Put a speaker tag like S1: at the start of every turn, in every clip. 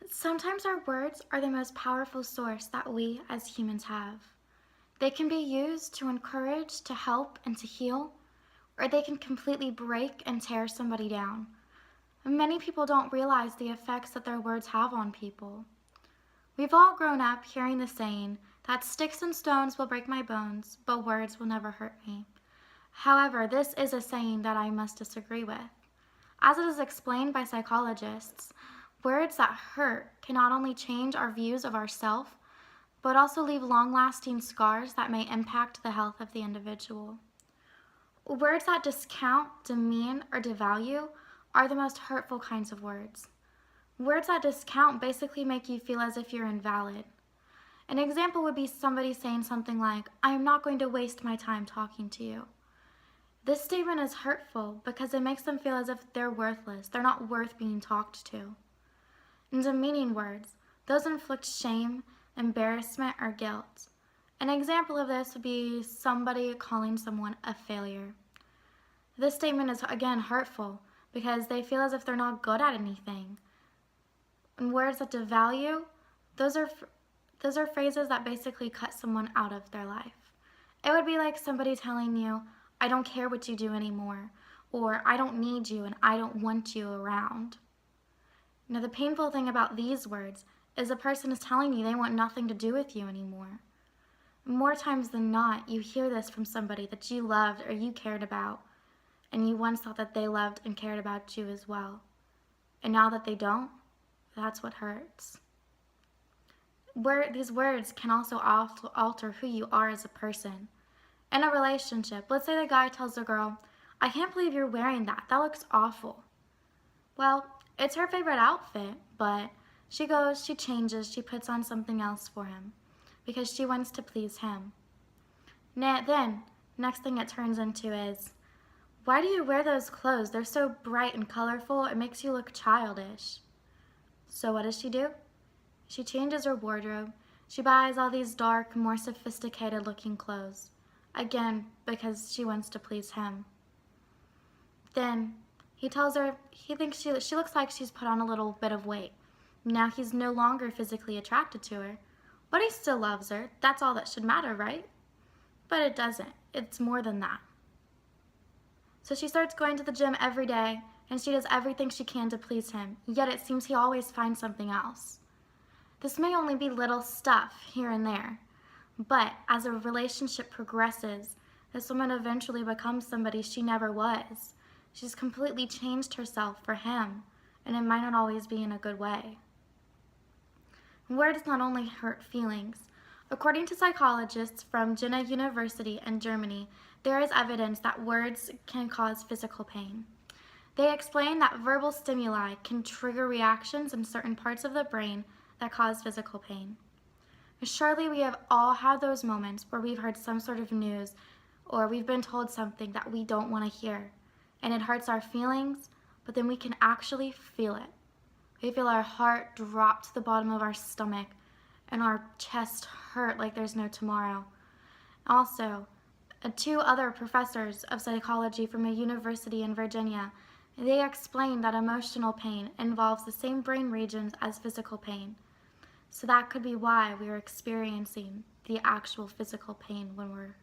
S1: Sometimes our words are the most powerful source that we as humans have. They can be used to encourage, to help, and to heal, or they can completely break and tear somebody down. Many people don't realize the effects that their words have on people. We've all grown up hearing the saying that sticks and stones will break my bones, but words will never hurt me. However, this is a saying that I must disagree with. As it is explained by psychologists, words that hurt can not only change our views of ourselves, but also leave long-lasting scars that may impact the health of the individual. Words that discount, demean, or devalue are the most hurtful kinds of words. Words that discount basically make you feel as if you're invalid. An example would be somebody saying something like, "I am not going to waste my time talking to you." This statement is hurtful because it makes them feel as if they're worthless, they're not worth being talked to. And demeaning words, those inflict shame, embarrassment, or guilt. An example of this would be somebody calling someone a failure. This statement is again hurtful because they feel as if they're not good at anything. And words that devalue, those are phrases that basically cut someone out of their life. It would be like somebody telling you, "I don't care what you do anymore," or "I don't need you and I don't want you around." Now, the painful thing about these words is the person is telling you they want nothing to do with you anymore. More times than not, you hear this from somebody that you loved or you cared about, and you once thought that they loved and cared about you as well. And now that they don't, that's what hurts. These words can also alter who you are as a person. In a relationship, let's say the guy tells the girl, "I can't believe you're wearing that. That looks awful." Well, it's her favorite outfit, but she goes, she changes, she puts on something else for him because she wants to please him. Then, next thing it turns into is, "Why do you wear those clothes? They're so bright and colorful. It makes you look childish." So what does she do? She changes her wardrobe. She buys all these dark, more sophisticated looking clothes. Again, because she wants to please him. Then he tells her he thinks she looks like she's put on a little bit of weight. Now he's no longer physically attracted to her, but he still loves her. That's all that should matter, right? But it doesn't. It's more than that. So she starts going to the gym every day, and she does everything she can to please him, yet it seems he always finds something else. This may only be little stuff here and there, but as a relationship progresses, this woman eventually becomes somebody she never was. She's completely changed herself for him, and it might not always be in a good way. Words not only hurt feelings. According to psychologists from Jena University in Germany, there is evidence that words can cause physical pain. They explain that verbal stimuli can trigger reactions in certain parts of the brain that cause physical pain. Surely we have all had those moments where we've heard some sort of news or we've been told something that we don't want to hear, and it hurts our feelings, but then we can actually feel it. We feel our heart drop to the bottom of our stomach and our chest hurt like there's no tomorrow. Also, two other professors of psychology from a university in Virginia, they explained that emotional pain involves the same brain regions as physical pain. So that could be why we're experiencing the actual physical pain when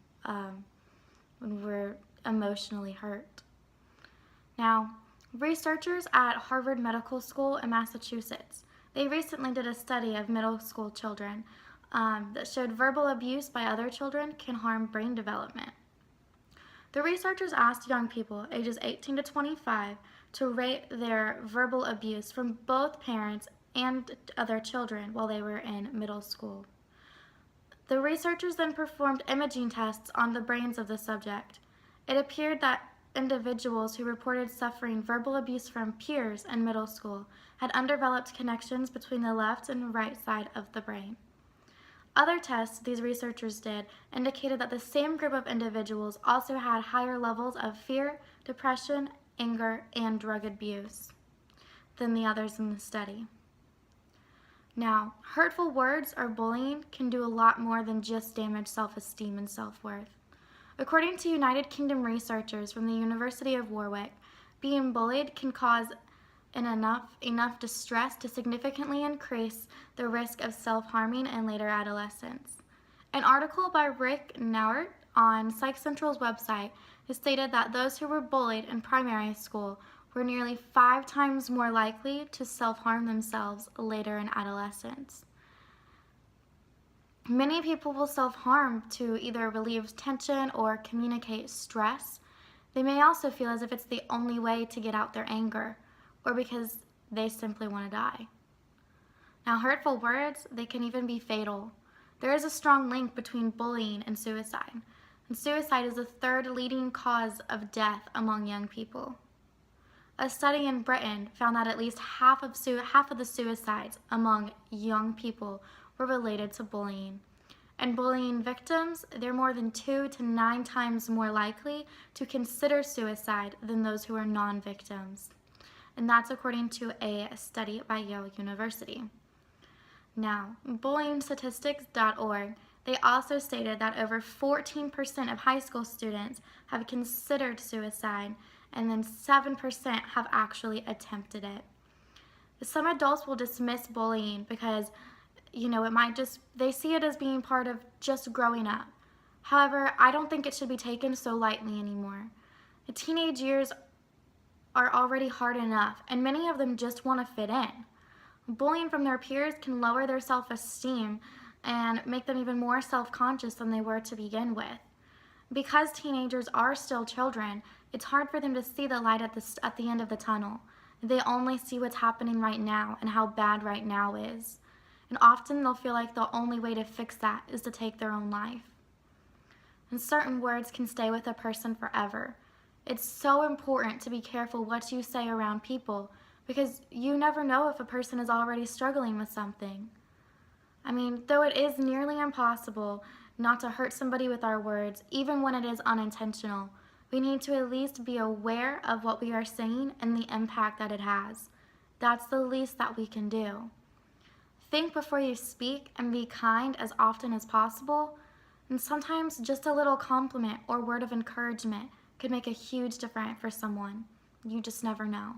S1: we're emotionally hurt. Now, researchers at Harvard Medical School in Massachusetts, they recently did a study of middle school children that showed verbal abuse by other children can harm brain development. The researchers asked young people ages 18 to 25 to rate their verbal abuse from both parents and other children while they were in middle school. The researchers then performed imaging tests on the brains of the subject. It appeared that individuals who reported suffering verbal abuse from peers in middle school had undeveloped connections between the left and right side of the brain. Other tests these researchers did indicated that the same group of individuals also had higher levels of fear, depression, anger, and drug abuse than the others in the study. Now, hurtful words or bullying can do a lot more than just damage self-esteem and self-worth. According to United Kingdom researchers from the University of Warwick, being bullied can cause in enough distress to significantly increase the risk of self-harming in later adolescence. An article by Rick Nauert on Psych Central's website has stated that those who were bullied in primary school were nearly 5 times more likely to self-harm themselves later in adolescence. Many people will self-harm to either relieve tension or communicate stress. They may also feel as if it's the only way to get out their anger, or because they simply want to die. Now, hurtful words, they can even be fatal. There is a strong link between bullying and suicide. And suicide is the third leading cause of death among young people. A study in Britain found that at least half of the suicides among young people were related to bullying. And bullying victims, they're more than 2 to 9 times more likely to consider suicide than those who are non-victims. And that's according to a study by Yale University. Now, bullyingstatistics.org, they also stated that over 14% of high school students have considered suicide, and then 7% have actually attempted it. Some adults will dismiss bullying because, they see it as being part of just growing up. However, I don't think it should be taken so lightly anymore. The teenage years are already hard enough, and many of them just want to fit in. Bullying from their peers can lower their self-esteem and make them even more self-conscious than they were to begin with. Because teenagers are still children, it's hard for them to see the light at the end of the tunnel. They only see what's happening right now and how bad right now is. And often they'll feel like the only way to fix that is to take their own life. And certain words can stay with a person forever. It's so important to be careful what you say around people, because you never know if a person is already struggling with something. Though it is nearly impossible not to hurt somebody with our words, even when it is unintentional, we need to at least be aware of what we are saying and the impact that it has. That's the least that we can do. Think before you speak and be kind as often as possible, and sometimes just a little compliment or word of encouragement could make a huge difference for someone. You just never know.